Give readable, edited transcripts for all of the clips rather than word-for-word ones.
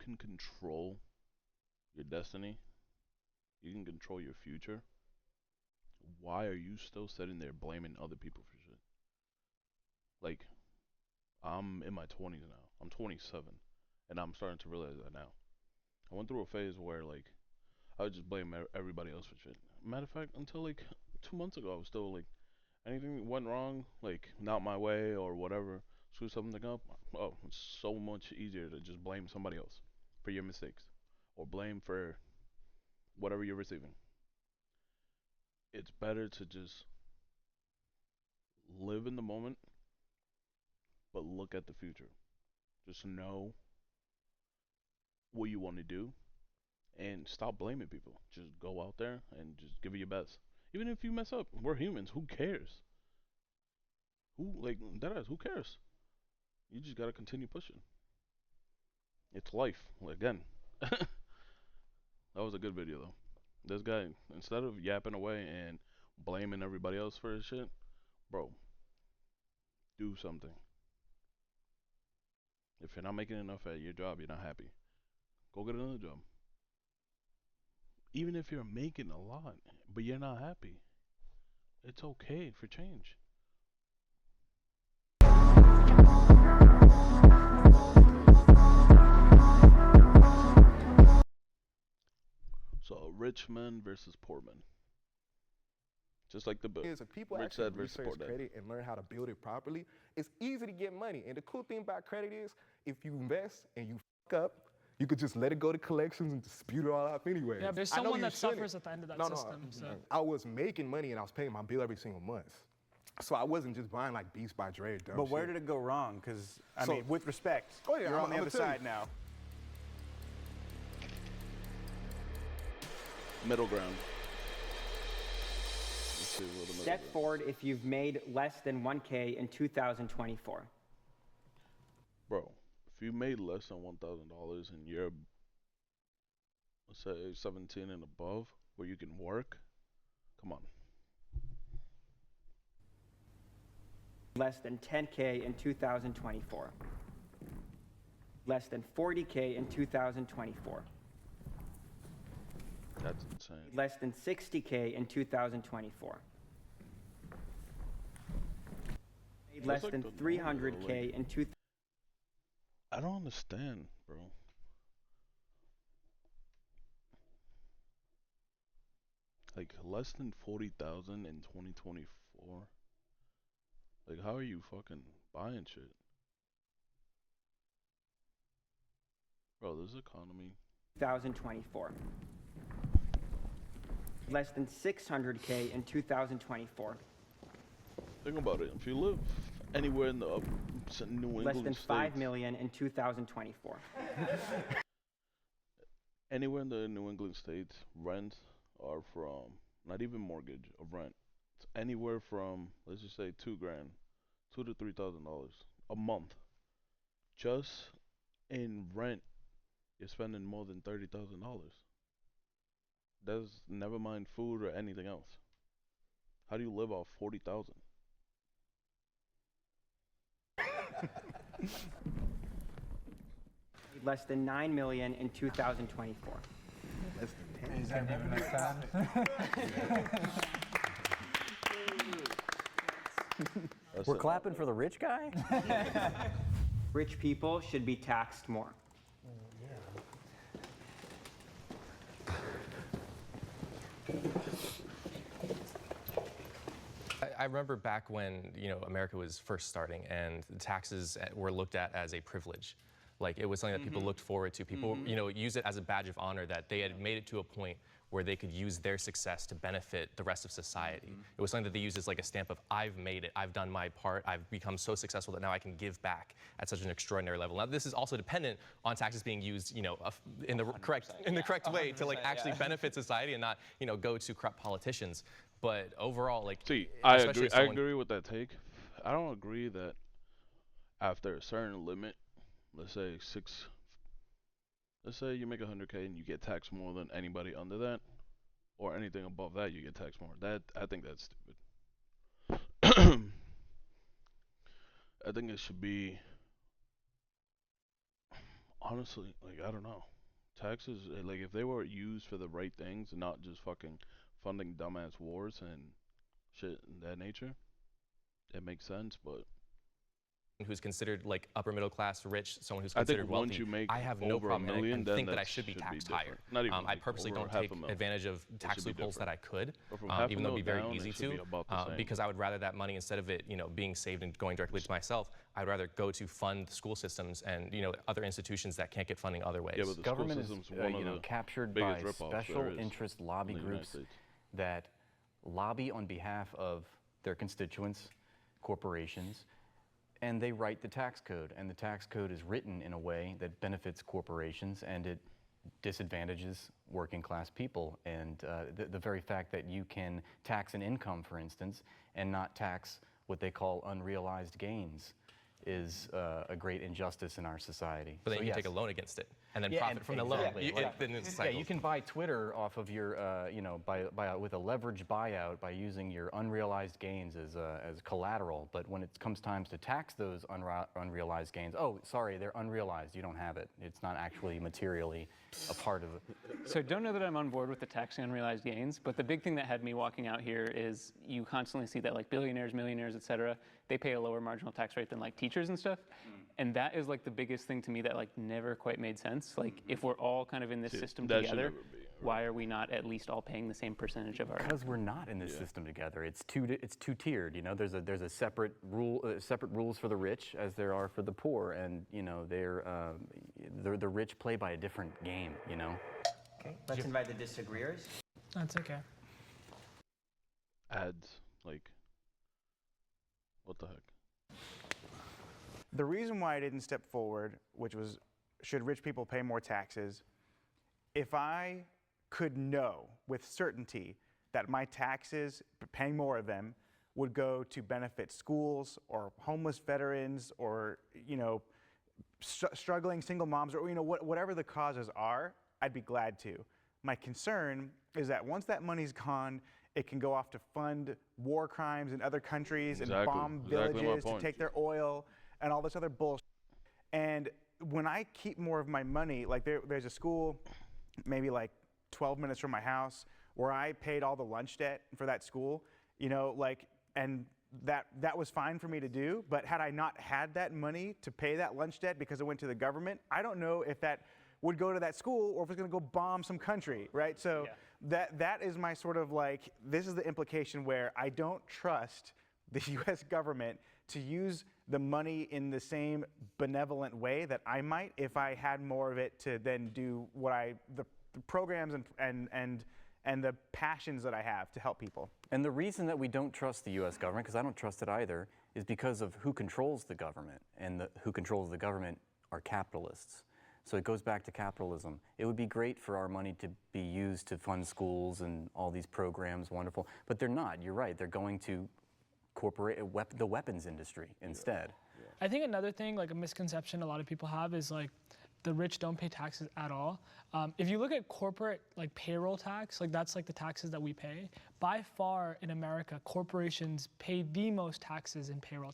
can control your destiny, you can control your future, why are you still sitting there blaming other people for shit? Like, I'm in my 20s now. I'm 27, and I'm starting to realize that now. I went through a phase where, like, I would just blame everybody else for shit. Matter of fact, until like 2 months ago, I was still like, anything went wrong, like not my way or whatever, screw something up. Oh, it's so much easier to just blame somebody else for your mistakes, or blame for whatever you're receiving. It's better to just live in the moment, but look at the future. Just know what you want to do and stop blaming people. Just go out there and just give it your best. Even if you mess up, we're humans. Who cares? Who like that is? Who cares? You just gotta continue pushing. It's life. Again, that was a good video though. This guy, instead of yapping away and blaming everybody else for his shit, bro, do something. If you're not making enough at your job, you're not happy. Go get another job. Even if you're making a lot, but you're not happy, it's okay for change. So, rich men versus poor men. Just like the book. Is if people Rich actually dad versus research poor dad. credit and learn how to build it properly, it's easy to get money. And the cool thing about credit is, if you invest and you fuck up, you could just let it go to collections and dispute it all out anyway. Yeah, there's I know someone you that shouldn't. suffers at the end of that No, system. So. I was making money and I was paying my bill every single month. So I wasn't just buying like Beats by Dre. But where did it go wrong? Because, I mean, with respect, oh, yeah, you're on the I'm other tell you. side now. Middle ground. Let's see what the middle Step ground. forward if you've made less than 1K in 2024. Bro, if you made less than $1,000 and you're, let's say, 17 and above, where you can work, come on. Less than 10K in 2024. Less than 40K in 2024. That's insane. Less than 60K in 2024. Less like than the normal, 300K in 2024. I don't understand, bro. Like less than 40,000 in 2024. Like how are you fucking buying shit? Bro, this economy. 2024. Less than 600K in 2024. Think about it. If you live anywhere in the New England Less than states, 5 million in 2024. anywhere in the New England states, rents are from not even mortgage of rent. It's anywhere from let's just say 2 grand, $2,000 to $3,000 a month. Just in rent, you're spending more than $30,000. That's never mind food or anything else. How do you live off 40,000? Less than 9 million in 2024. Less than 10. Is that even a sound? We're clapping for the rich guy? Rich people should be taxed more. I remember back when America was first starting and the taxes were looked at as a privilege. Like it was something that people looked forward to. People use it as a badge of honor that they had made it to a point where they could use their success to benefit the rest of society. It was something that they used as like a stamp of I've made it, I've done my part, I've become so successful that now I can give back at such an extraordinary level. Now this is also dependent on taxes being used, in the correct way to like actually benefit society and not, go to corrupt politicians. But overall, like, see, I especially agree. I agree with that take. I don't agree that after a certain limit, let's say let's say you make 100K and you get taxed more than anybody under that, or anything above that, you get taxed more. I think that's stupid. I think it should be Honestly, like I don't know. Taxes, like if they were used for the right things and not just fucking funding dumbass wars and shit in that nature, it makes sense. But who's considered like upper middle class, rich, someone who's I think considered once wealthy, you make I have no over problem a million, and then think that I that should be taxed higher. different. Not even I like personally over don't half take a mil. advantage of It tax should be loopholes that I could, But from half a even though it'd be mil very down, easy it should be to, about the same. because I would rather that money, instead of it, being saved and going directly to myself, I'd rather go to fund school systems and other institutions that can't get funding other ways. Yeah, but the Government school is, system's one of the captured biggest by ripoffs special there is interest lobby in the United groups States. that lobby on behalf of their constituents, corporations, and they write the tax code. And the tax code is written in a way that benefits corporations and it disadvantages working class people. And the very fact that you can tax an income, for instance, and not tax what they call unrealized gains is a great injustice in our society. But then So you can yes. take a loan against it and then Yeah, profit and from the exactly. loan. Like, Then it's yeah, cycles. you can buy Twitter off of your, with a leverage buyout by using your unrealized gains as collateral. But when it comes time to tax those unrealized gains, oh, sorry, they're unrealized. You don't have it. It's not actually materially a part of it. So don't know that I'm on board with the taxing unrealized gains, but the big thing that had me walking out here is you constantly see that like billionaires, millionaires, et cetera, they pay a lower marginal tax rate than like teachers and stuff. And that is like the biggest thing to me that like never quite made sense. Like if we're all kind of in this system that should together, never be, right. why are we not at least all paying the same percentage of our? Because we're not in this system together. It's two-tiered. There's a separate separate rules for the rich as there are for the poor, and the rich play by a different game. Okay, let's invite the disagreeers. That's okay. Ads, like, what the heck? The reason why I didn't step forward, which was, should rich people pay more taxes, if I could know with certainty that my taxes, paying more of them, would go to benefit schools or homeless veterans or, struggling single moms or, whatever the causes are, I'd be glad to. My concern is that once that money's gone, it can go off to fund war crimes in other countries and bomb villages to take their oil and all this other bullshit. And when I keep more of my money, like there's a school maybe like 12 minutes from my house where I paid all the lunch debt for that school, and that was fine for me to do, but had I not had that money to pay that lunch debt because it went to the government, I don't know if that would go to that school or if it's gonna go bomb some country, right? So that is my sort of like, this is the implication where I don't trust the US government to use the money in the same benevolent way that I might if I had more of it to then do what the programs and the passions that I have to help people. And the reason that we don't trust the U.S. government, because I don't trust it either, is because of who controls the government. And who controls the government are capitalists. So it goes back to capitalism. It would be great for our money to be used to fund schools and all these programs, wonderful. But they're not. You're right. They're going to the weapons industry instead. I think another thing, like a misconception a lot of people have, is like the rich don't pay taxes at all. If you look at corporate like payroll tax, like that's like the taxes that we pay. By far in America, corporations pay the most taxes in payroll.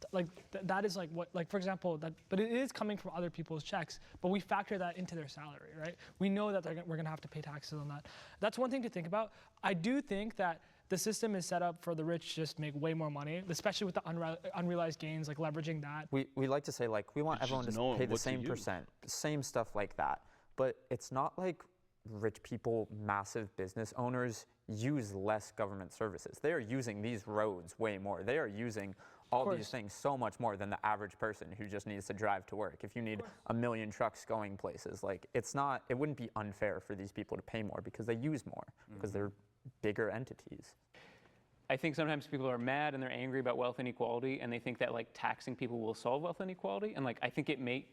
That is like what, like for example, but it is coming from other people's checks. But we factor that into their salary, right? We know that we're gonna have to pay taxes on that. That's one thing to think about. I do think that the system is set up for the rich to just make way more money, especially with the unrealized gains, like leveraging that. We like to say, like, we want everyone to pay the same percent, same stuff like that. But it's not like rich people, massive business owners use less government services. They are using these roads way more. They are using all these things so much more than the average person who just needs to drive to work. If you need a million trucks going places, like it wouldn't be unfair for these people to pay more because they use more, because they're bigger entities. I think sometimes people are mad and they're angry about wealth inequality, and they think that like taxing people will solve wealth inequality, and like I think it might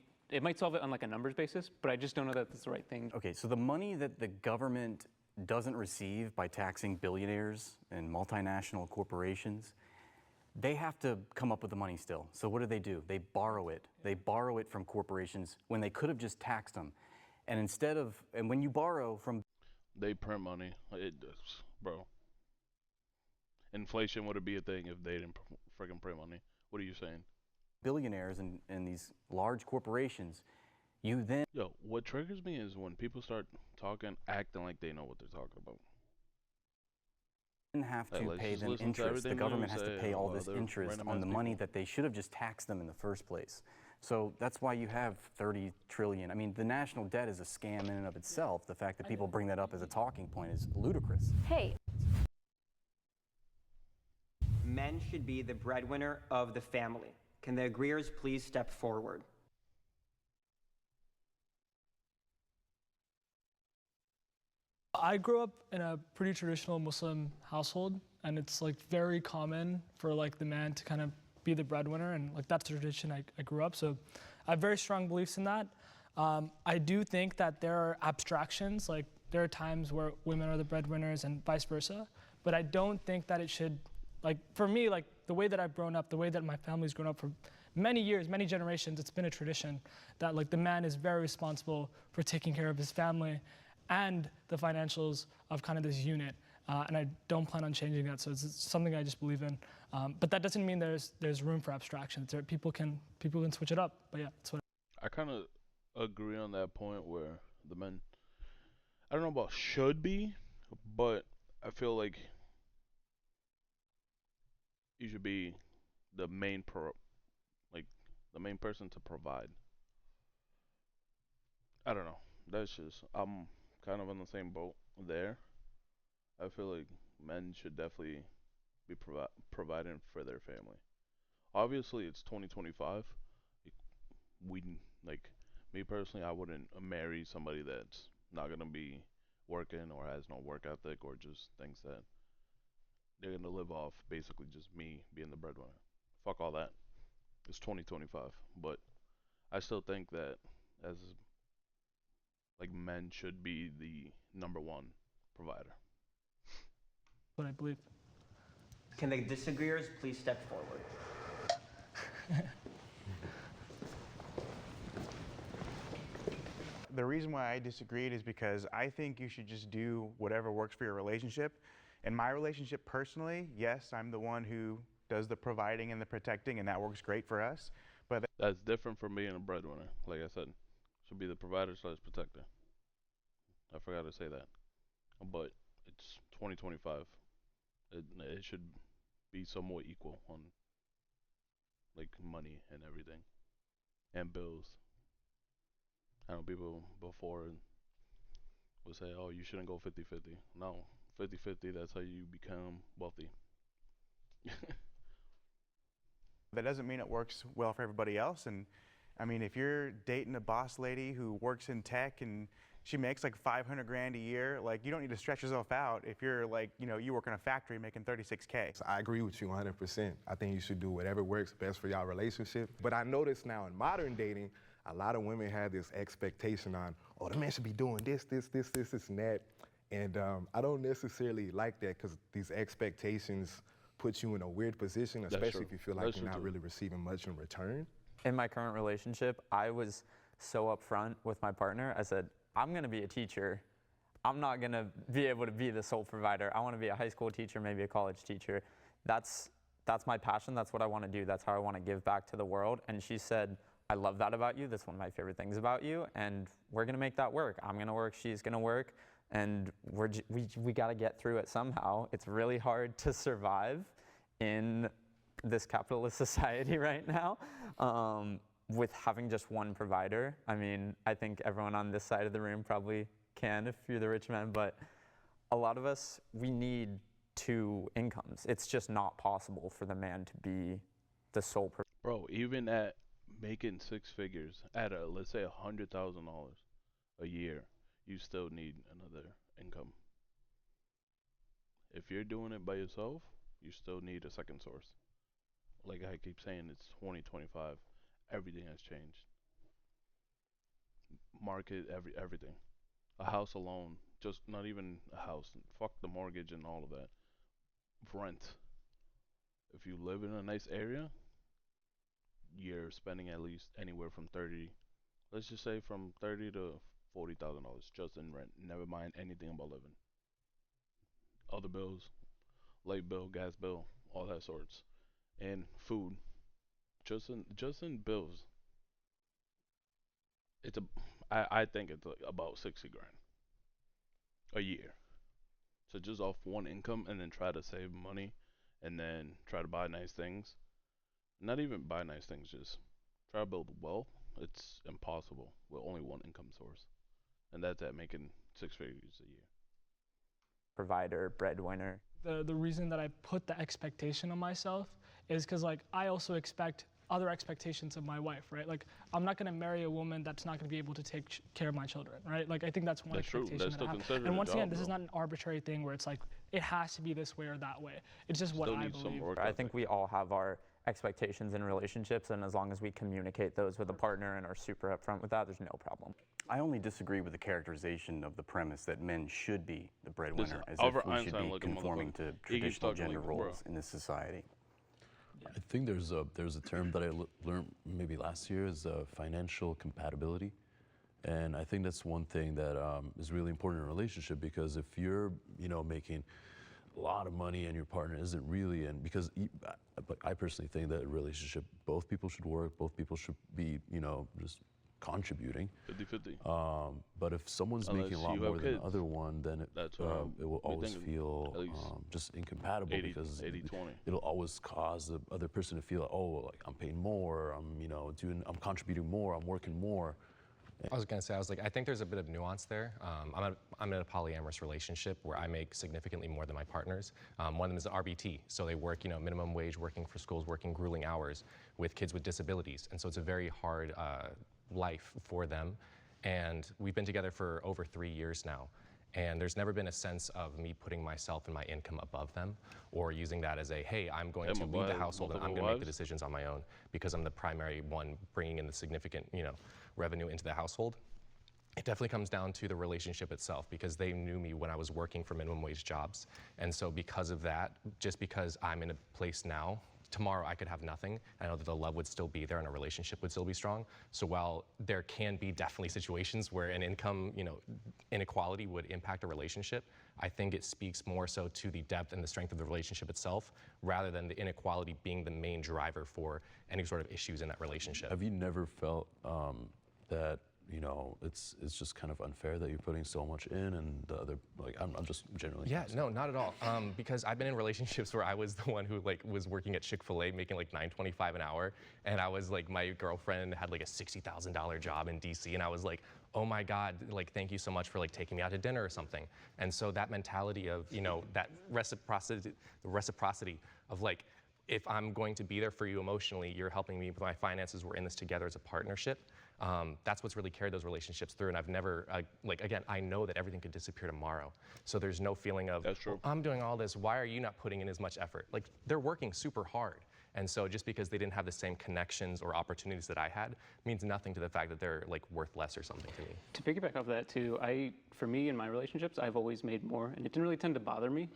solve it on like a numbers basis, but I just don't know that that's the right thing. Okay, so the money that the government doesn't receive by taxing billionaires and multinational corporations, they have to come up with the money still. So what do? They borrow it. They borrow it from corporations when they could have just taxed them. And when you borrow from... They print money. Bro. Inflation wouldn't be a thing if they didn't freaking print money. What are you saying? Billionaires and these large corporations, You then Yo, what triggers me is when people start acting like they know what they're talking about. have Like, to let's pay just them listen to interest. The everything government has say, to pay all this other interest random on ass the money people. that they should have just taxed them in the first place. So that's why you have 30 trillion. I mean, the national debt is a scam in and of itself. The fact that people bring that up as a talking point is ludicrous. Hey. Men should be the breadwinner of the family. Can the agreeers please step forward? I grew up in a pretty traditional Muslim household, and it's like very common for like the man to kind of be the breadwinner, and like that's the tradition I grew up. So I have very strong beliefs in that. I do think that there are abstractions, like there are times where women are the breadwinners and vice versa, but I don't think that it should, like for me, like the way that I've grown up, the way that my family's grown up for many years, many generations, it's been a tradition that like the man is very responsible for taking care of his family and the financials of kind of this unit. And I don't plan on changing that, so it's something I just believe in. But that doesn't mean there's room for abstractions. People can switch it up, but yeah, that's what I kind of agree on that point where the men, I don't know about should be, but I feel like you should be the main the main person to provide. I don't know. That's just I'm kind of on the same boat there. I feel like men should definitely be providing for their family. Obviously, it's 2025. We like me personally, I wouldn't marry somebody that's not gonna be working or has no work ethic or just thinks that they're gonna live off basically just me being the breadwinner. Fuck all that. It's 2025, but I still think that as like men should be the number one provider. I believe. Can the disagreeers please step forward? The reason why I disagreed is because I think you should just do whatever works for your relationship. In my relationship personally, yes, I'm the one who does the providing and the protecting, and that works great for us. But that's different from being a breadwinner. Like I said, should be the provider slash protector. I forgot to say that, but it's 2025. It should be somewhat equal on like money and everything and bills. I know people before would say, oh, you shouldn't go 50-50. No, 50-50, that's how you become wealthy. that doesn't mean it works well for everybody else. And I mean, if you're dating a boss lady who works in tech and she makes like 500 grand a year, like you don't need to stretch yourself out if you're like, you work in a factory making 36K. So I agree with you 100%. I think you should do whatever works best for y'all relationship. But I notice now in modern dating, a lot of women have this expectation on, oh, the man should be doing this, and that. And I don't necessarily like that because these expectations put you in a weird position, especially if you feel like you're not really receiving much in return. In my current relationship, I was so upfront with my partner. I said, I'm gonna be a teacher. I'm not gonna be able to be the sole provider. I wanna be a high school teacher, maybe a college teacher. That's my passion, that's what I wanna do, that's how I wanna give back to the world. And she said, I love that about you, that's one of my favorite things about you, and we're gonna make that work. I'm gonna work, she's gonna work, and we gotta get through it somehow. It's really hard to survive in this capitalist society right now. With having just one provider. I mean, I think everyone on this side of the room probably can if you're the rich man, but a lot of us, we need two incomes. It's just not possible for the man to be the sole provider. Bro, even at making six figures, at let's say $100,000 a year, you still need another income. If you're doing it by yourself, you still need a second source. Like I keep saying, it's 2025. Everything has changed. Market, everything. A house alone, just not even a house. Fuck the mortgage and all of that. Rent. If you live in a nice area, you're spending at least anywhere from let's just say from $30,000 to $40,000 just in rent. Never mind anything about living. Other bills, light bill, gas bill, all that sorts, and food. Just in bills. it's I think it's like about 60 grand a year. So just off one income and then try to save money and then try to buy nice things. Not even buy nice things, just try to build wealth. It's impossible with only one income source. And that's at making 6 figures a year. Provider, breadwinner. The reason that I put the expectation on myself is because like I also expect other expectations of my wife, right? Like I'm not gonna marry a woman that's not gonna be able to take care of my children, right? Like I think that's one expectation That's that I have. And once again, this is not an arbitrary thing where it's like it has to be this way or that way. It's just what I believe. I think we all have our expectations in relationships, and as long as we communicate those with a partner and are super upfront with that, there's no problem. I only disagree with the characterization of the premise that men should be the breadwinner, as Albert if we should Einstein be conforming to traditional gender roles in this society. I think there's a term that I learned maybe last year is financial compatibility, and I think that's one thing that is really important in a relationship, because if you're making a lot of money and your partner isn't really, and because I personally think that a relationship, both people should work, both people should be just contributing. 50-50. But if someone's making a lot more than the other one, then it will always feel just incompatible 80, because 80-20. it'll always cause the other person to feel, oh, like I'm paying more, I'm contributing more, I'm working more. I was gonna say, I think there's a bit of nuance there. I'm in a polyamorous relationship where I make significantly more than my partners. One of them is an RBT, so they work, minimum wage, working for schools, working grueling hours with kids with disabilities, and so it's a very hard life for them. And we've been together for over 3 years now. And there's never been a sense of me putting myself and my income above them, or using that as a, hey, I'm going to lead the household and I'm going to make the decisions on my own because I'm the primary one bringing in the significant, revenue into the household. It definitely comes down to the relationship itself, because they knew me when I was working for minimum wage jobs. And so because of that, just because I'm in a place now, tomorrow I could have nothing. I know that the love would still be there and a relationship would still be strong. So while there can be definitely situations where an income, inequality would impact a relationship, I think it speaks more so to the depth and the strength of the relationship itself, rather than the inequality being the main driver for any sort of issues in that relationship. Have you never felt that it's just kind of unfair that you're putting so much in and the other, I'm just generally Yeah, no, not at all. Because I've been in relationships where I was the one who was working at Chick-fil-A making $9.25 an hour, and I was my girlfriend had a $60,000 job in DC, and I was like, oh my God, thank you so much for taking me out to dinner or something. And so that mentality of, that reciprocity of if I'm going to be there for you emotionally, you're helping me with my finances, we're in this together as a partnership. That's what's really carried those relationships through. And I've never, again, I know that everything could disappear tomorrow. So there's no feeling of, oh, I'm doing all this, why are you not putting in as much effort? They're working super hard. And so just because they didn't have the same connections or opportunities that I had means nothing to the fact that they're worth less or something to me. To piggyback off that too, for me in my relationships, I've always made more, and it didn't really tend to bother me.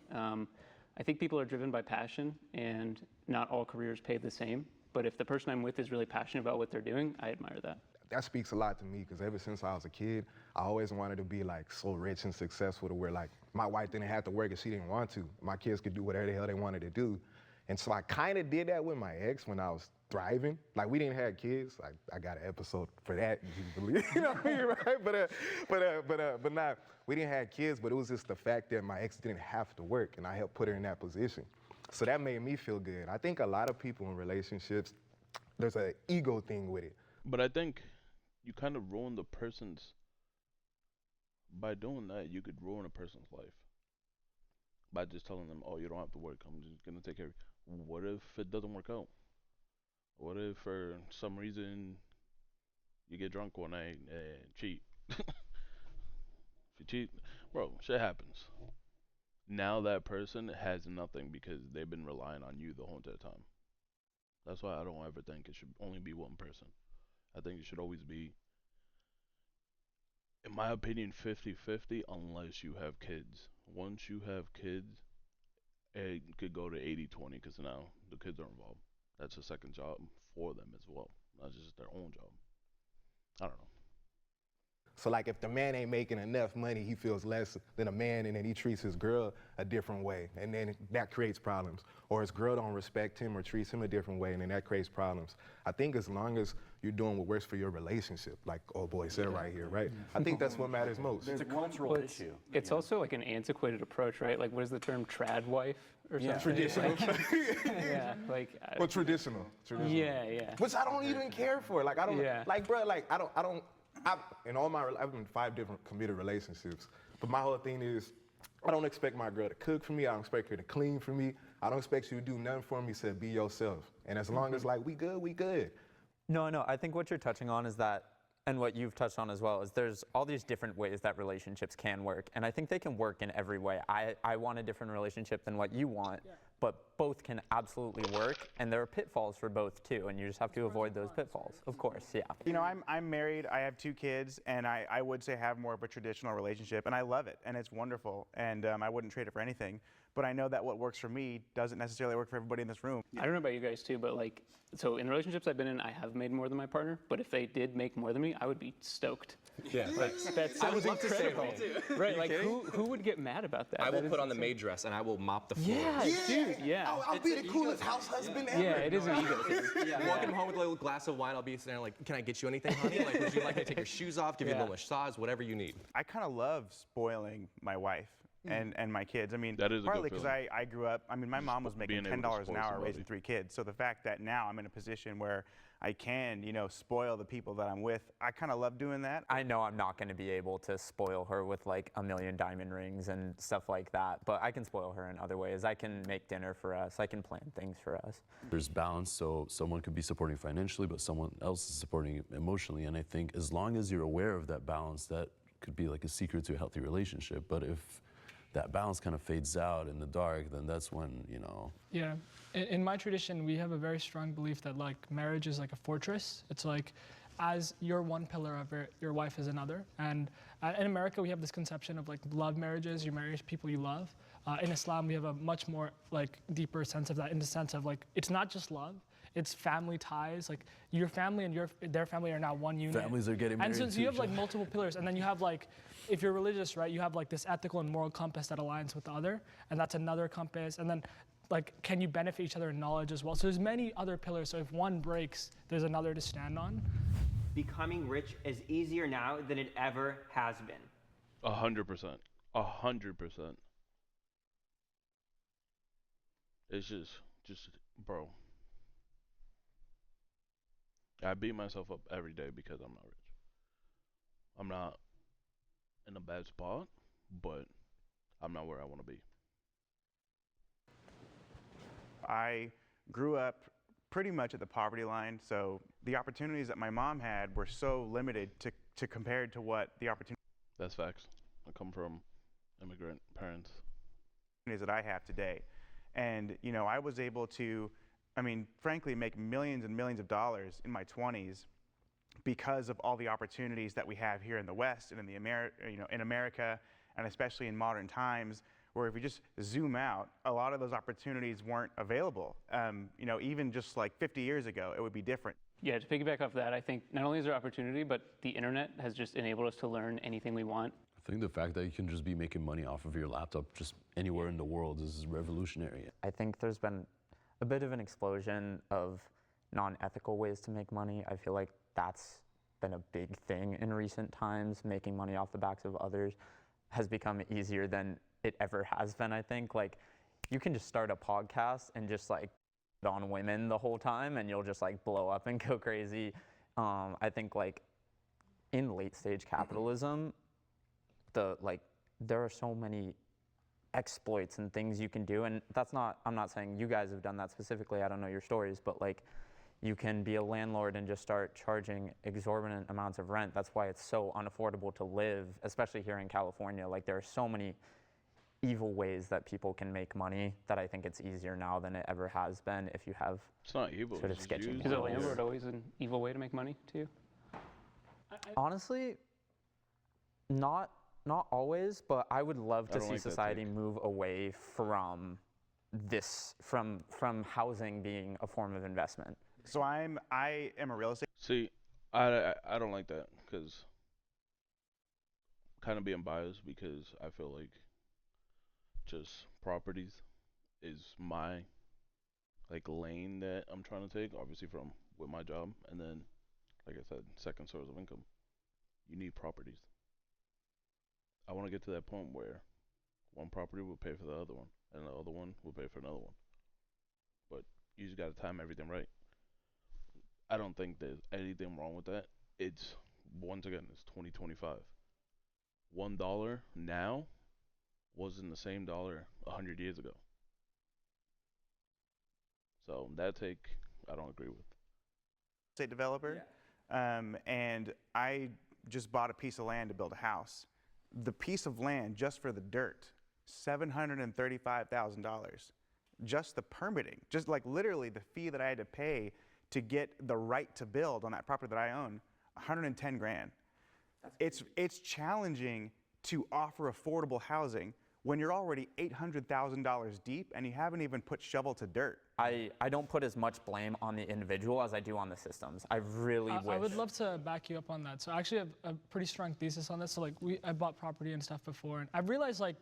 I think people are driven by passion, and not all careers pay the same. But if the person I'm with is really passionate about what they're doing, I admire that. That speaks a lot to me, because ever since I was a kid, I always wanted to be so rich and successful to where my wife didn't have to work if she didn't want to. My kids could do whatever the hell they wanted to do. And so I kind of did that with my ex when I was thriving. We didn't have kids. I got an episode for that, Jubilee. You know what I mean, right? But not, we didn't have kids, but it was just the fact that my ex didn't have to work, and I helped put her in that position. So that made me feel good. I think a lot of people in relationships, there's an ego thing with it. But I think you kind of ruin the person's, by doing that, you could ruin a person's life. By just telling them, oh, you don't have to work, I'm just going to take care of you. What if it doesn't work out? What if for some reason you get drunk one night and cheat? If you cheat, bro, shit happens. Now that person has nothing because they've been relying on you the whole entire time. That's why I don't ever think it should only be one person. I think it should always be, in my opinion, 50-50 unless you have kids. Once you have kids, it could go to 80-20 because now the kids are involved. That's a second job for them as well, not just their own job. I don't know. So like if the man ain't making enough money, he feels less than a man, and then he treats his girl a different way, and then that creates problems. Or his girl don't respect him or treats him a different way, and then that creates problems. I think as long as you're doing what works for your relationship, like old boy said right here, right? I think that's what matters most. It's a cultural issue. It's also like an antiquated approach, right? Like what is the term, trad wife or something? Traditional. Yeah, like. Well, traditional. Yeah, yeah. Which I don't even care for. Like I don't, like bro, like I don't. In all my, I've been in 5 different committed relationships, but my whole thing is, I don't expect my girl to cook for me. I don't expect her to clean for me. I don't expect you to do nothing for me. So be yourself. And as long as like we good, we good. No, I think what you're touching on is that, and what you've touched on as well, is there's all these different ways that relationships can work. And I think they can work in every way. I want a different relationship than what you want, but both can absolutely work. And there are pitfalls for both too. And you just have to avoid those pitfalls, of course, yeah. You know, I'm married, I have 2 kids, and I would say have more of a traditional relationship, and I love it, and it's wonderful, and I wouldn't trade it for anything. But I know that what works for me doesn't necessarily work for everybody in this room. I don't know about you guys too, but like, so in relationships I've been in, I have made more than my partner, but if they did make more than me, I would be stoked. Yeah, That's I would love incredible. to say that. Right, like who would get mad about that? I will That put is on the insane. maid dress and I will mop the floor. Yeah, dude, yeah. I'll be the coolest house husband ever. Yeah, it is an ego thing. Walking home with a little glass of wine, I'll be sitting there like, can I get you anything, honey? Like, would you like me to take your shoes off, give you a little massage, whatever you need? I kind of love spoiling my wife and my kids. I mean, That is a partly good because feeling. I grew up, I mean, my mom was making being able to $10 an spoil hour somebody. raising 3 kids. So the fact that now I'm in a position where I can, you know, spoil the people that I'm with, I kind of love doing that. I know I'm not going to be able to spoil her with like a million diamond rings and stuff like that, but I can spoil her in other ways. I can make dinner for us. I can plan things for us. There's balance, so someone could be supporting financially, but someone else is supporting emotionally. And I think as long as you're aware of that balance, that could be like a secret to a healthy relationship. But if that balance kind of fades out in the dark, then that's when, you know. Yeah, in my tradition, we have a very strong belief that like marriage is like a fortress. It's like, as you're one pillar of it, your wife is another. And in America, we have this conception of like love marriages. You marry people you love. In Islam, we have a much more like deeper sense of that, in the sense of like, it's not just love. It's family ties. Like your family and their family are now one unit. Families are getting married. And so you have like multiple pillars, and then you have like, if you're religious, right, you have like this ethical and moral compass that aligns with the other, and that's another compass. And then like, can you benefit each other in knowledge as well? So there's many other pillars. So if one breaks, there's another to stand on. Becoming rich is easier now than it ever has been. 100%. 100%. It's just, bro. I beat myself up every day because I'm not rich. I'm not in a bad spot, but I'm not where I want to be. I grew up pretty much at the poverty line, so the opportunities that my mom had were so limited to compared to what the opportunities That's facts. I come from immigrant parents. that I have today. And, you know, I was able to, I mean, frankly, make millions and millions of dollars in my 20s because of all the opportunities that we have here in the West and in the in America, and especially in modern times, where if you just zoom out, a lot of those opportunities weren't available. You know, even just like 50 years ago, it would be different. Yeah, to piggyback off that, I think not only is there opportunity, but the internet has just enabled us to learn anything we want. I think the fact that you can just be making money off of your laptop just anywhere in the world is revolutionary. I think there's been a bit of an explosion of non-ethical ways to make money. I feel like that's been a big thing in recent times. Making money off the backs of others has become easier than it ever has been, I think. Like, you can just start a podcast and just like on women the whole time and you'll just like blow up and go crazy. I think like in late stage capitalism, there are so many exploits and things you can do, and I'm not saying you guys have done that specifically, I don't know your stories, but like you can be a landlord and just start charging exorbitant amounts of rent. That's why it's so unaffordable to live, especially here in California. Like, there are so many evil ways that people can make money that I think it's easier now than it ever has been if you have It's not evil. sort of it's sketchy used. Is a morals. landlord always an evil way to make money to you? Honestly, not always, but I would love I to don't see like that society take. move away from this, from housing being a form of investment. So I am a real estate See, I don't like that because kind of being biased because I feel like just properties is my like lane that I'm trying to take, obviously from with my job, and then like I said, second source of income. You need properties. I want to get to that point where one property will pay for the other one, and the other one will pay for another one. But you just got to time everything right. I don't think there's anything wrong with that. It's once again, it's 2025. $1 now wasn't the same dollar 100 years ago. So that take I don't agree with. Estate developer, and I just bought a piece of land to build a house. The piece of land just for the dirt, $735,000. Just the permitting, just like literally the fee that I had to pay to get the right to build on that property that I own, 110 grand. It's challenging to offer affordable housing when you're already $800,000 deep and you haven't even put shovel to dirt. I don't put as much blame on the individual as I do on the systems. I really wish. I would love to back you up on that. So I actually have a pretty strong thesis on this. So like I bought property and stuff before, and I've realized like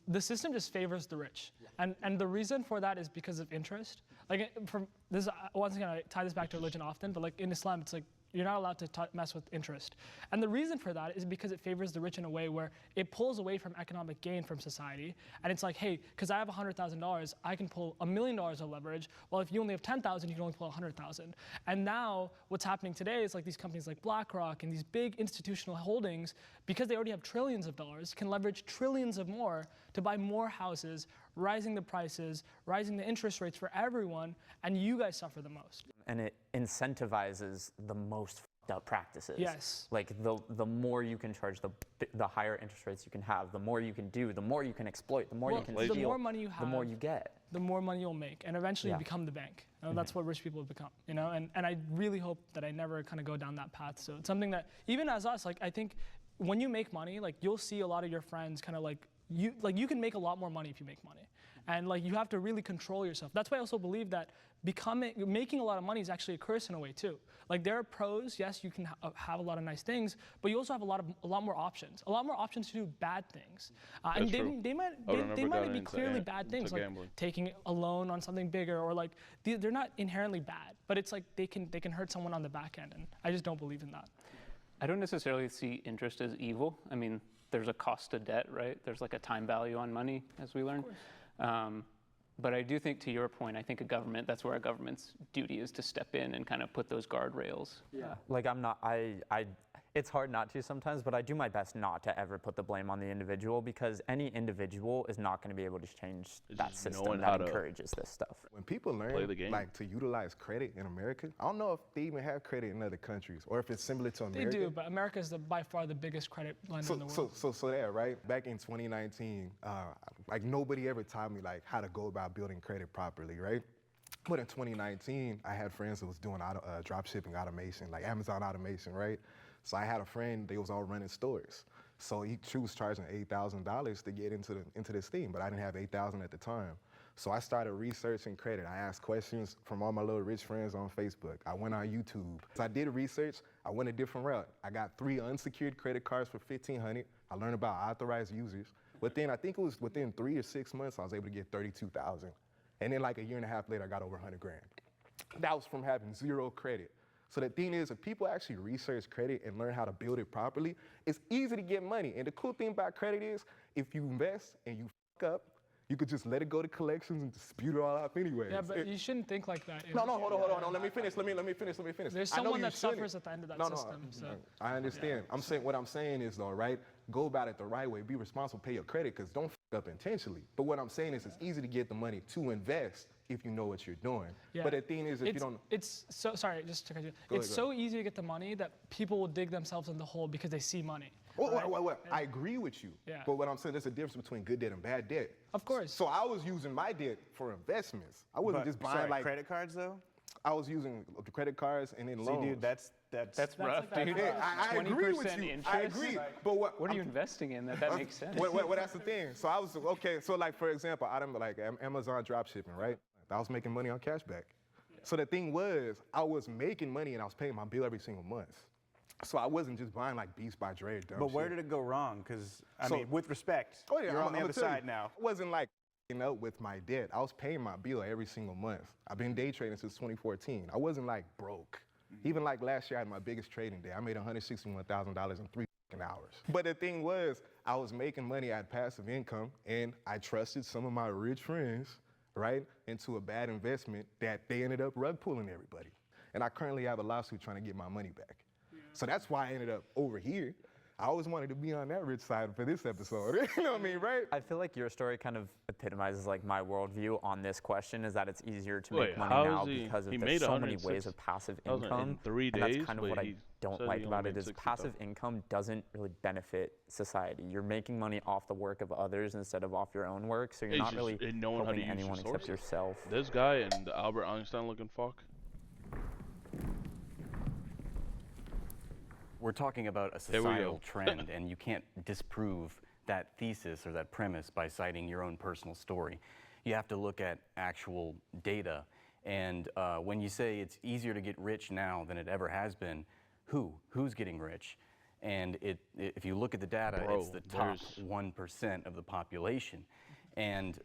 the system just favors the rich. Yeah. And the reason for that is because of interest. Like from this, once again, I tie this back to religion often, but like in Islam, it's like you're not allowed to mess with interest. And the reason for that is because it favors the rich in a way where it pulls away from economic gain from society. And it's like, hey, because I have $100,000, I can pull $1 million of leverage. Well, if you only have 10,000, you can only pull 100,000. And now what's happening today is like these companies like BlackRock and these big institutional holdings, because they already have trillions of dollars, can leverage trillions of more to buy more houses, rising the prices, rising the interest rates for everyone, and you guys suffer the most. And it incentivizes the most fucked up practices. Yes. Like the more you can charge, the higher interest rates you can have, the more you can do, the more you can exploit, the more you can steal, the more money you have, the more you get. The more money you'll make, and eventually you become the bank. That's what rich people have become, you know? And I really hope that I never kind of go down that path. So it's something that, even as us, like I think when you make money, like you'll see a lot of your friends kind of like you can make a lot more money if you make money. And like you have to really control yourself. That's why I also believe that making a lot of money is actually a curse in a way too. Like there are pros, yes, you can have a lot of nice things, but you also have a lot more options to do bad things. And they might be clearly bad things, like taking a loan on something bigger, or like they're not inherently bad, but it's like they can hurt someone on the back end, and I just don't believe in that. I don't necessarily see interest as evil. I mean, there's a cost to debt, right? There's like a time value on money, as we learned. But I do think, to your point, I think that's where a government's duty is to step in and kind of put those guardrails. Yeah. Like it's hard not to sometimes, but I do my best not to ever put the blame on the individual, because any individual is not going to be able to change that system that encourages this stuff. When people learn like to utilize credit in America, I don't know if they even have credit in other countries or if it's similar to America. They do, but America is by far the biggest credit lender in the world. So there, right? Back in 2019, like nobody ever taught me like how to go about building credit properly, right? But in 2019, I had friends that was doing drop shipping automation, like Amazon automation, right? So I had a friend, they was all running stores. So she was charging $8,000 to get into this thing, but I didn't have $8,000 at the time. So I started researching credit. I asked questions from all my little rich friends on Facebook. I went on YouTube. So I did research. I went a different route. I got 3 unsecured credit cards for $1,500. I learned about authorized users. But then I think it was within 3 or 6 months, I was able to get $32,000. And then like a year and a half later, I got over 100 grand. That was from having 0 credit. So the thing is, if people actually research credit and learn how to build it properly, it's easy to get money. And the cool thing about credit is, if you invest and you fuck up, you could just let it go to collections and dispute it all out anyway. Yeah, but you shouldn't think like that. No, hold on. Let me finish. There's someone that suffers at the end of that system. So. I understand. What I'm saying is though, right? Go about it the right way. Be responsible. Pay your credit, because don't fuck up intentionally. But what I'm saying is, it's easy to get the money to invest if you know what you're doing. Yeah. But the thing is, if you don't... It's so, sorry, just to cut you. It's so easy to get the money that people will dig themselves in the hole because they see money. Well, I agree with you. Yeah. But what I'm saying, there's a difference between good debt and bad debt. Of course. So I was using my debt for investments. I wasn't just buying like credit cards though. I was using the credit cards and then loans. See, dude, that's rough, like dude. I agree with you. Interest? I agree. But what are you investing in that makes sense? Well, that's the thing. So I was okay. So like for example, I done like Amazon drop shipping, right? I was making money on cashback. So the thing was, I was making money and I was paying my bill every single month. So I wasn't just buying like Beats by Dre or dumb But where shit. did it go wrong? Because, I So- mean, with respect, Oh, yeah, you're on I'm the other tell you, side now. I wasn't like up with my debt. I was paying my bill every single month. I've been day trading since 2014. I wasn't like broke. Even like last year, I had my biggest trading day. I made $161,000 in 3 hours. But the thing was, I was making money at passive income, and I trusted some of my rich friends, right, into a bad investment that they ended up rug pulling everybody. And I currently have a lawsuit trying to get my money back. So that's why I ended up over here. I always wanted to be on that rich side for this episode. You know what I mean, right? I feel like your story kind of epitomizes like my worldview on this question, is that it's easier to Wait, make money how now is he- because of he there's made so many ways of 106,000 passive in income. 3 and that's days? kind of Wait, what I he don't said like he about only it made is 60,000. passive income doesn't really benefit society. You're making money off the work of others instead of off your own work, so you're It's not just really knowing how to helping use anyone your except sources. yourself. This guy and the Albert Einstein looking fuck. We're talking about a There we societal go. trend, and you can't disprove that thesis or that premise by citing your own personal story. You have to look at actual data. And when you say it's easier to get rich now than it ever has been, who's getting rich? And if you look at the data, it's the top 1% of the population. And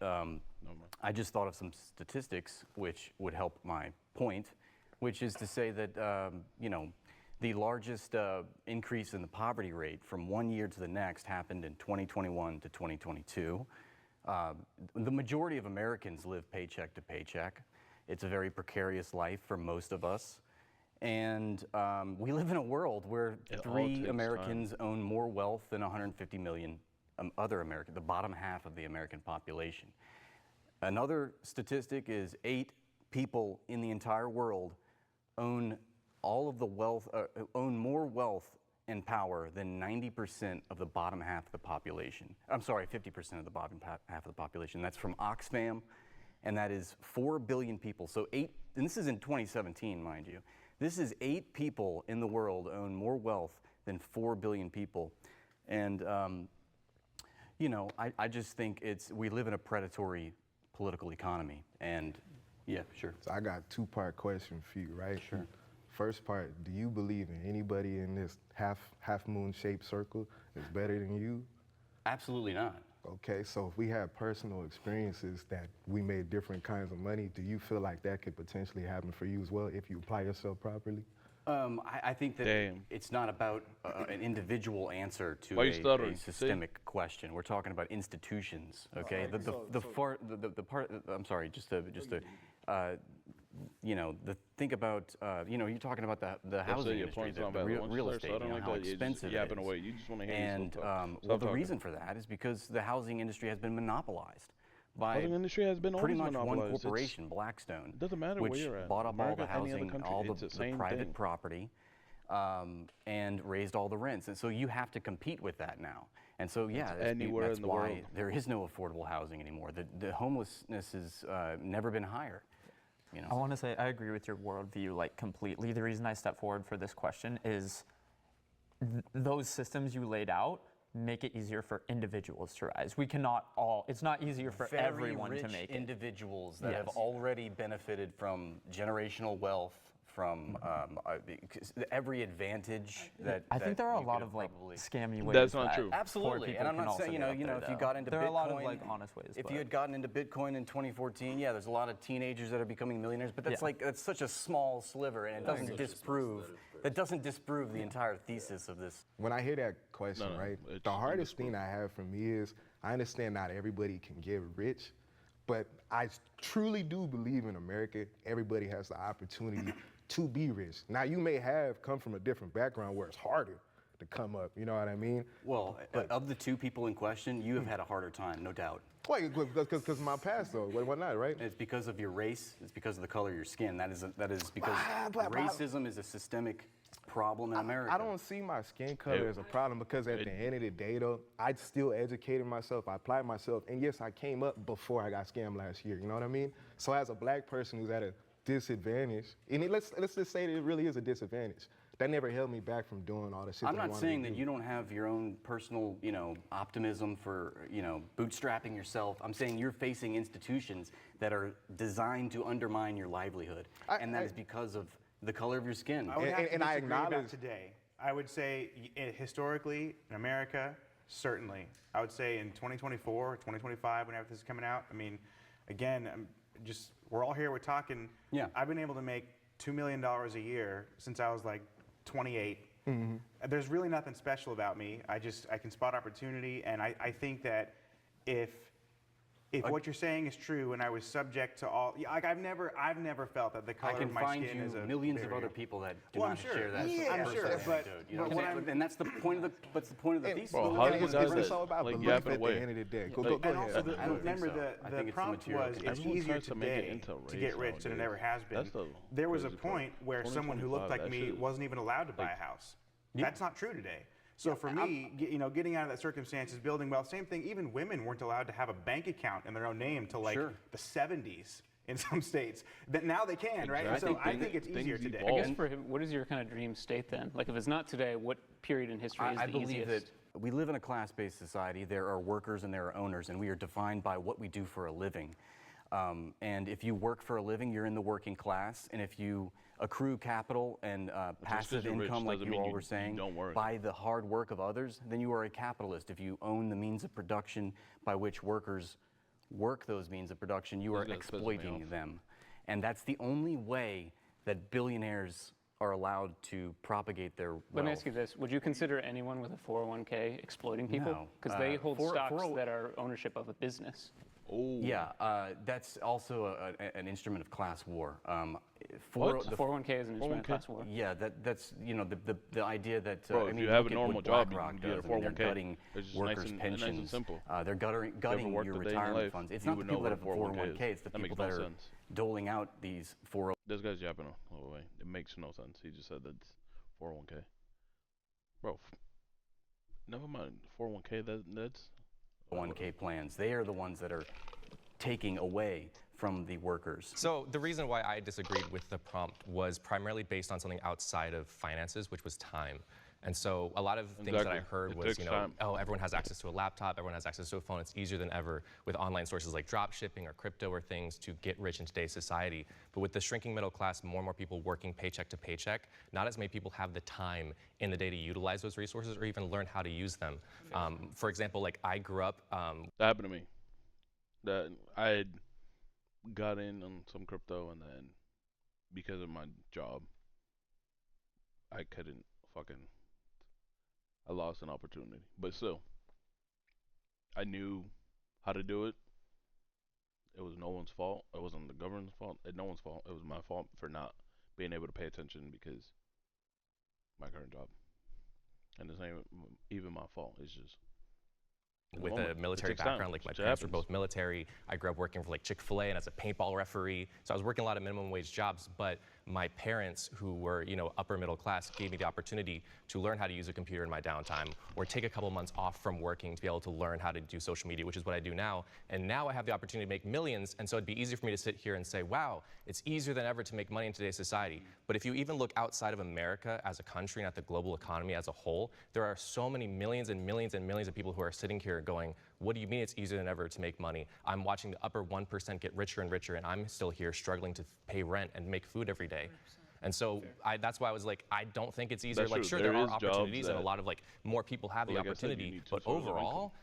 I just thought of some statistics which would help my point, which is to say that, you know, the largest increase in the poverty rate from one year to the next happened in 2021 to 2022. The majority of Americans live paycheck to paycheck. It's a very precarious life for most of us. And we live in a world where It all 3 takes Americans own more wealth than 150 million other Americans, the bottom half of the American population. Another statistic is 8 people in the entire world own all of the wealth, own more wealth and power than 90% of the bottom half of the population. I'm sorry, 50% of the bottom half of the population. That's from Oxfam, and that is 4 billion people. So 8, and this is in 2017, mind you. This is 8 people in the world own more wealth than 4 billion people. And, you know, I just think we live in a predatory political economy. And, yeah, sure. So I got a 2-part question for you, right? Sure. First part, do you believe in anybody in this half moon shaped circle is better than you? Absolutely not. Okay, so if we have personal experiences that we made different kinds of money, do you feel like that could potentially happen for you as well if you apply yourself properly? I think that it's not about an individual answer to a systemic question. We're talking about institutions, okay? I'm sorry, you know, think about, you know, you're talking about the housing industry, the real estate, you know, how expensive it is. Away. You just want to hear And well, the reason for that is because the housing industry has been monopolized by housing industry has been pretty much monopolized. one corporation, Blackstone, It doesn't matter which where you're at. bought up America, all the any other housing, country, all it's the same private thing. property, and raised all the rents. And so you have to compete with that now. And so, yeah, anywhere that's in the why world. there is no affordable housing anymore. The homelessness has never been higher. You know? I want to say I agree with your worldview like completely. The reason I step forward for this question is those systems you laid out make it easier for individuals to rise. We cannot all, it's not easier for everyone to make it. Individuals that have already benefited from generational wealth, from every advantage that I think there are a lot of like scammy ways. That's not true. Absolutely, and I'm not saying, you know, if you got into there Bitcoin, are a lot of like honest ways. If you had gotten into Bitcoin in 2014, yeah, there's a lot of teenagers that are becoming millionaires, but that's that's such a small sliver, and it doesn't disprove. That doesn't disprove the entire thesis of this. When I hear that question, right, the hardest thing I have for me is I understand not everybody can get rich, but I truly do believe in America, everybody has the opportunity to be rich. Now, you may have come from a different background where it's harder to come up, you know what I mean? Well, of the 2 people in question, you have had a harder time, no doubt. Wait, because my past though, why not, right? It's because of your race, it's because of the color of your skin. That is because racism is a systemic problem in America. I don't see my skin color as a problem because at the end of the day though, I still educated myself, I applied myself, and yes, I came up before I got scammed last year, you know what I mean? So as a black person who's at a disadvantage, and let's just say that it really is a disadvantage. That never held me back from doing all the shit. I'm not saying that you don't have your own personal, you know, optimism for, you know, bootstrapping yourself. I'm saying you're facing institutions that are designed to undermine your livelihood, and that is because of the color of your skin. I would have to disagree about today. I would say historically in America, certainly. I would say in 2024, 2025, whenever this is coming out, I mean, again, we're all here, we're talking. Yeah. I've been able to make $2 million a year since I was like 28. Mm-hmm. There's really nothing special about me. I can spot opportunity, and I think that if what you're saying is true, and I was subject to all, like I've never felt that the color of my skin is a millions barrier. of other people that do Well, not I'm sure. share that. Yeah, I'm sure, but and that's the point of the thesis. Bro, how do you guys it's all about like belief yapping at the away? end of the day. Go And ahead. also, I don't remember think so. I the think it's prompt material was, it's Everyone easier tries to make it today into to race get rich than it nowadays. ever has been. That's the There was a crazy part. point where someone who looked 2025, like that me shit- wasn't even allowed to buy a house. That's not true today. So for me, getting out of that circumstances, building wealth, same thing, even women weren't allowed to have a bank account in their own name till like the 70s in some states. But now they can, right? Exactly. So I think it's easier today. I guess for him, what is your kind of dream state then? Like if it's not today, what period in history is I the believe easiest? that we live in a class-based society. There are workers and there are owners, and we are defined by what we do for a living. And if you work for a living, you're in the working class. And if you accrue capital and passive income, like you all were saying, by the hard work of others, then you are a capitalist. If you own the means of production by which workers work those means of production, you are exploiting them. And that's the only way that billionaires are allowed to propagate their wealth. Let me ask you this. Would you consider anyone with a 401k exploiting people? No. Because they hold stocks that are ownership of a business. Oh. Yeah, that's also an instrument of class war. What? The 401k is an instrument of class war? Yeah, that's the idea that Bro, if you have a normal job, you BlackRock can get a does. I mean, they're 401k. gutting It's just workers' pensions. nice and simple. They're gutting worked your a day in your retirement life, funds. It's you not the would know people that what have a a 401k 401k. is. It's the That makes people no that are sense. doling out these 401k. This guy's yapping all the way. It makes no sense. He just said that's 401k. Bro, never mind. 401k, that's 401k plans. They are the ones that are taking away from the workers. So the reason why I disagreed with the prompt was primarily based on something outside of finances, which was time. And so a lot of things that I heard was, oh, everyone has access to a laptop, everyone has access to a phone. It's easier than ever with online sources like drop shipping or crypto or things to get rich in today's society. But with the shrinking middle class, more and more people working paycheck to paycheck, not as many people have the time in the day to utilize those resources or even learn how to use them. For example, like I grew up. That happened to me. That I had got in on some crypto, and then because of my job, I couldn't I lost an opportunity. But still, I knew how to do it. It was no one's fault. It wasn't the government's fault. No one's fault. It was my fault for not being able to pay attention because my current job. And it's not even my fault. It's just with a military background, like my parents were both military. I grew up working for like Chick-fil-A and as a paintball referee. So I was working a lot of minimum wage jobs, but my parents, who were, upper middle class, gave me the opportunity to learn how to use a computer in my downtime or take a couple months off from working to be able to learn how to do social media, which is what I do now. And now I have the opportunity to make millions, and so it'd be easier for me to sit here and say, wow, it's easier than ever to make money in today's society. But if you even look outside of America as a country and at the global economy as a whole, there are so many millions and millions and millions of people who are sitting here going, what do you mean it's easier than ever to make money? I'm watching the upper 1% get richer and richer, and I'm still here struggling to pay rent and make food every day. And so that's why I was like, I don't think it's easier. Like, sure, there are opportunities, and a lot of more people have the opportunity, but overall,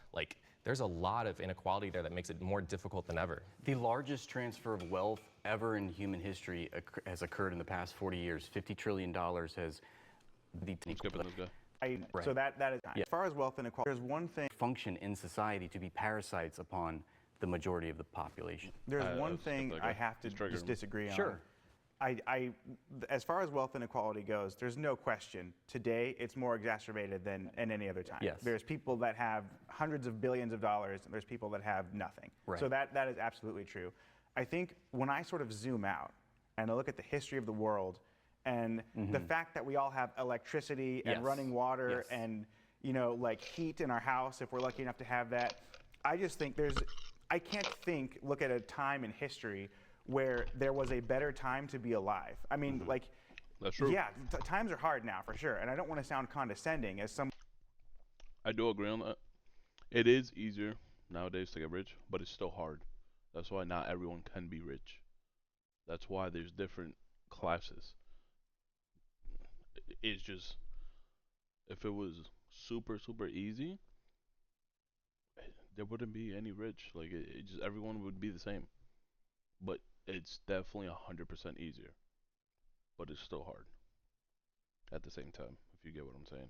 there's a lot of inequality there that makes it more difficult than ever. The largest transfer of wealth ever in human history has occurred in the past 40 years. $50 trillion has the So that is, as far as wealth inequality, there's one thing. Function in society to be parasites upon the majority of the population. There's one thing I have to just disagree on. Sure. As far as wealth inequality goes, there's no question. Today, it's more exacerbated than at any other time. Yes. There's people that have hundreds of billions of dollars, and there's people that have nothing. Right. So that is absolutely true. I think when I sort of zoom out and I look at the history of the world and the fact that we all have electricity and running water and heat in our house, if we're lucky enough to have that, I just think I can't look at a time in history where there was a better time to be alive. I mean, that's true. Yeah, times are hard now for sure, and I don't want to sound condescending as some. I do agree on that. It is easier nowadays to get rich, but it's still hard. That's why not everyone can be rich. That's why there's different classes. It's just if it was super, super easy, there wouldn't be any rich. Like it just everyone would be the same. But it's definitely 100% easier. But it's still hard at the same time, if you get what I'm saying.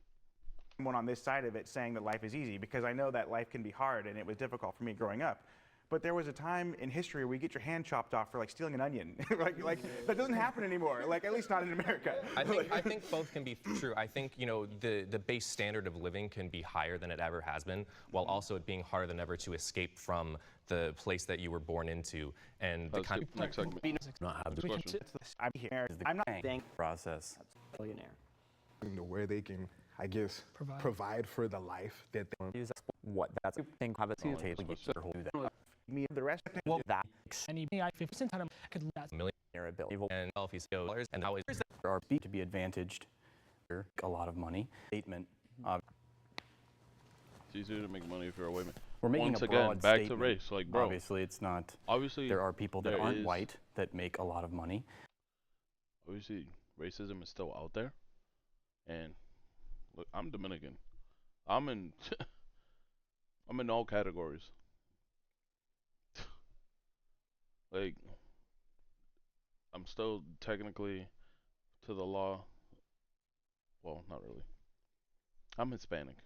Someone on this side of it saying that life is easy, because I know that life can be hard and it was difficult for me growing up. But there was a time in history where you get your hand chopped off for like stealing an onion. like that doesn't happen anymore. Like at least not in America. I think both can be true. I think the base standard of living can be higher than it ever has been, while also it being harder than ever to escape from the place that you were born into and the kind of next segment. Not have this question. I'm here. I'm not saying process. Billionaire. Where they can, I guess, provide for the life that they What that's I think have a table the rest. well that Any 50% time I could that. millionaire ability and $12 dollars, and now there are to be advantaged. A lot of money. Statement. It's easier to make money if you're a white man. We're making Once a again, broad back statement. to race. Like, bro, Obviously, it's not. obviously There are people that there aren't is- white that make a lot of money. Obviously, racism is still out there. And look, I'm Dominican. I'm in I'm in all categories. Like, I'm still technically to the law. Well, not really. I'm Hispanic.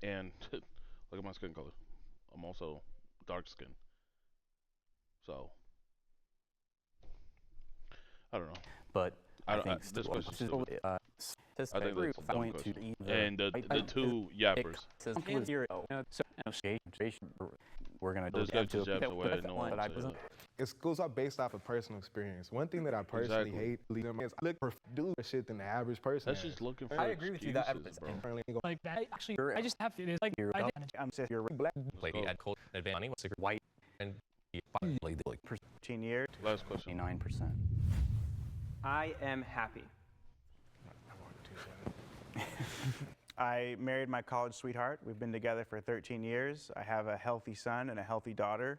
And look at my skin color. I'm also dark skinned. So, I don't know. But I think this question's stupid. I think that's a dumb point to question. And the two yappers. We're gonna This guy just jabs away. No one will say that. it goes up based off of personal experience. One thing that I personally hate is I look for do shit than the average person. That's has. just looking for I agree with you that excuses, bro. Like that. Actually, I just have to. It is like I'm saying you're black. lady at cold advance money, white, and 15 years. Last question. 9%. I am happy. I married my college sweetheart. We've been together for 13 years. I have a healthy son and a healthy daughter.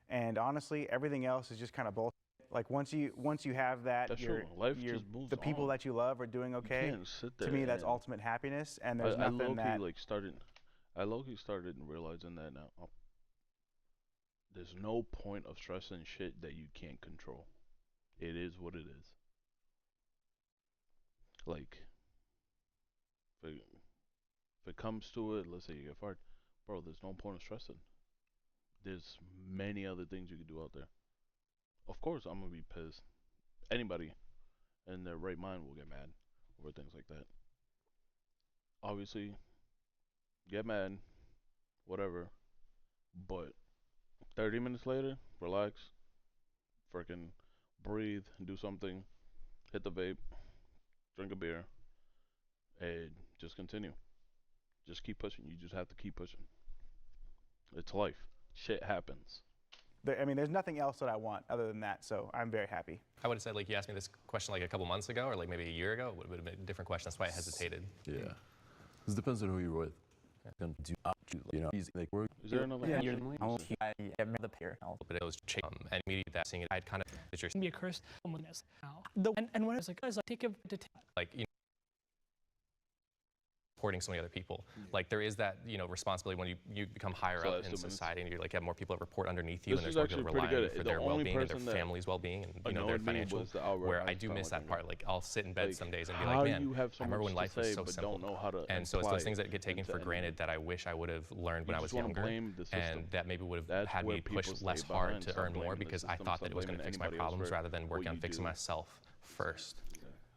And honestly, everything else is just kind of bullshit. Like once you have that, That's true. Life just moves the people on. that you love are doing okay. You can't sit there To me, that's and- ultimate happiness. And there's I nothing that. I low-key started realizing that now. There's no point of stressing shit that you can't control. It is what it is. Like, if it comes to it, let's say you get fired, bro, there's no point of stressing. There's many other things you could do out there. Of course, I'm gonna be pissed. Anybody in their right mind will get mad over things like that. Obviously, get mad, whatever, but 30 minutes later, relax, freaking breathe, do something, hit the vape, drink a beer, and just continue. Just keep pushing. You just have to keep pushing. It's life. Shit happens. There's nothing else that I want other than that, so I'm very happy. I would have said, like, you asked me this question like a couple months ago or like maybe a year ago, it would have been a different question. That's why I hesitated. Yeah. This depends on who you're with. And he's like, we're, Is there another question? the pair. But it was and immediately that seeing it, I'd kind of picture be a curse. Now, and when I was like, guys, take it to like, supporting so many other people. Like there is that, responsibility when you become higher up in society and you like have more people that report underneath you, This and is there's more people actually pretty relying good. for The their only well-being and their person that family's well-being and their annoyed me financial. was the Albert Where I Einstein do miss that looking part. Like I'll sit in bed Like, some days and be how like, do man, you have so I remember much when to life was say so but simple. don't know how to And so it's apply those things that get taken into for anything. granted that I wish I would have learned when I was just wanna younger, blame the system. and that maybe would have That's had where me push people less stay hard behind. to Stop earn more blaming the because I system, thought stop that it was going to blaming fix my anybody else problems for rather than working what on you fixing do. myself first.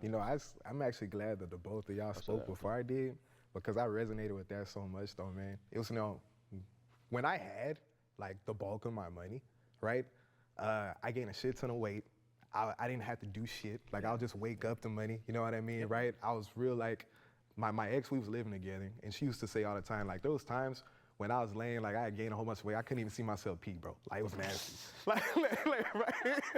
I'm actually glad that the both of y'all spoke before I did, because I resonated with that so much though, man. It was, when I had like the bulk of my money, right? I gained a shit ton of weight. I didn't have to do shit. Like I'll just wake up to money, you know what I mean, right? I was real like, my ex, we was living together, and she used to say all the time, like there was times when I was laying, like I had gained a whole bunch of weight, I couldn't even see myself pee, bro. Like it was nasty.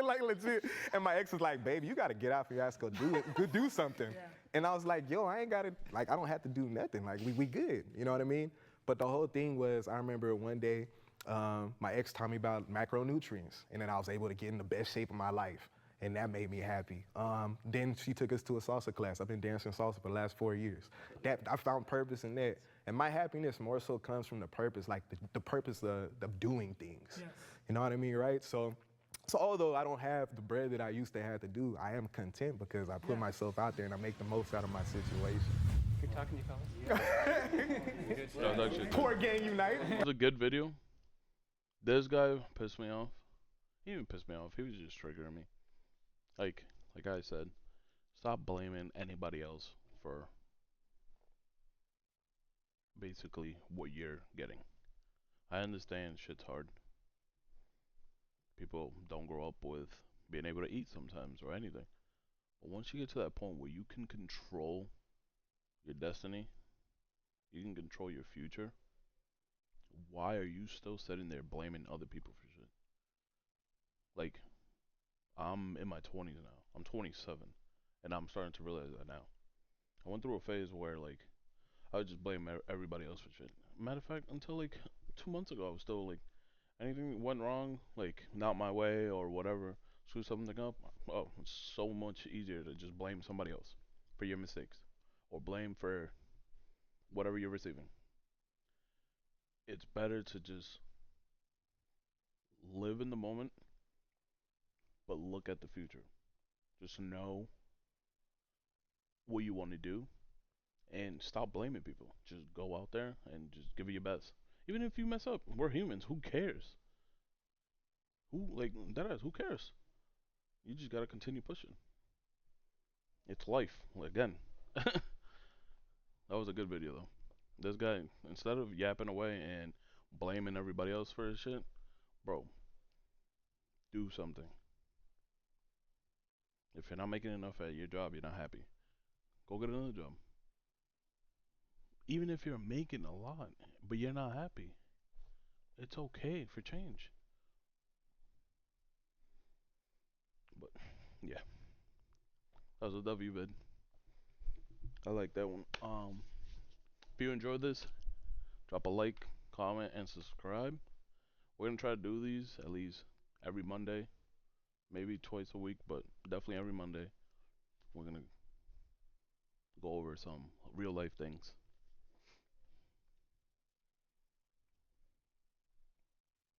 like legit. And my ex was like, baby, you gotta get out for your ass, go do something. Yeah. And I was like, yo, I ain't gotta, like I don't have to do nothing. Like we good, you know what I mean? But the whole thing was, I remember one day, my ex taught me about macronutrients, and then I was able to get in the best shape of my life. and that made me happy. Then she took us to a salsa class. I've been dancing salsa for the last 4 years. That I found purpose in that. And my happiness more so comes from the purpose, like the purpose of doing things. Yes. You know what I mean, right? So although I don't have the bread that I used to have to do, I am content because I put myself out there and I make the most out of my situation. Good talking to you, fellas. Poor gang unite. It was a good video. This guy pissed me off. He didn't piss me off. He was just triggering me. Like I said, stop blaming anybody else for basically what you're getting. I understand shit's hard. People don't grow up with being able to eat sometimes or anything. But once you get to that point where you can control your destiny, you can control your future, why are you still sitting there blaming other people for shit? Like, I'm in my 20s now. I'm 27, and I'm starting to realize that now. I went through a phase where, like, I would just blame everybody else for shit. Matter of fact, until, like, 2 months ago, I was still, like, anything went wrong, like, not my way or whatever, screw something up, oh, it's so much easier to just blame somebody else for your mistakes or blame for whatever you're receiving. It's better to just live in the moment, but look at the future. Just know what you want to do and stop blaming people. Just go out there and just give it your best. Even if you mess up, we're humans. Who cares? Who cares? You just gotta continue pushing. It's life. Again. That was a good video though. This guy, instead of yapping away and blaming everybody else for his shit, bro, do something. If you're not making enough at your job, you're not happy, go get another job. Even if you're making a lot, but you're not happy, it's okay for change. But yeah, that was a W vid. I like that one. If you enjoyed this, drop a like, comment, and subscribe. We're gonna try to do these at least every Monday, maybe twice a week, but definitely every Monday. We're gonna go over some real life things.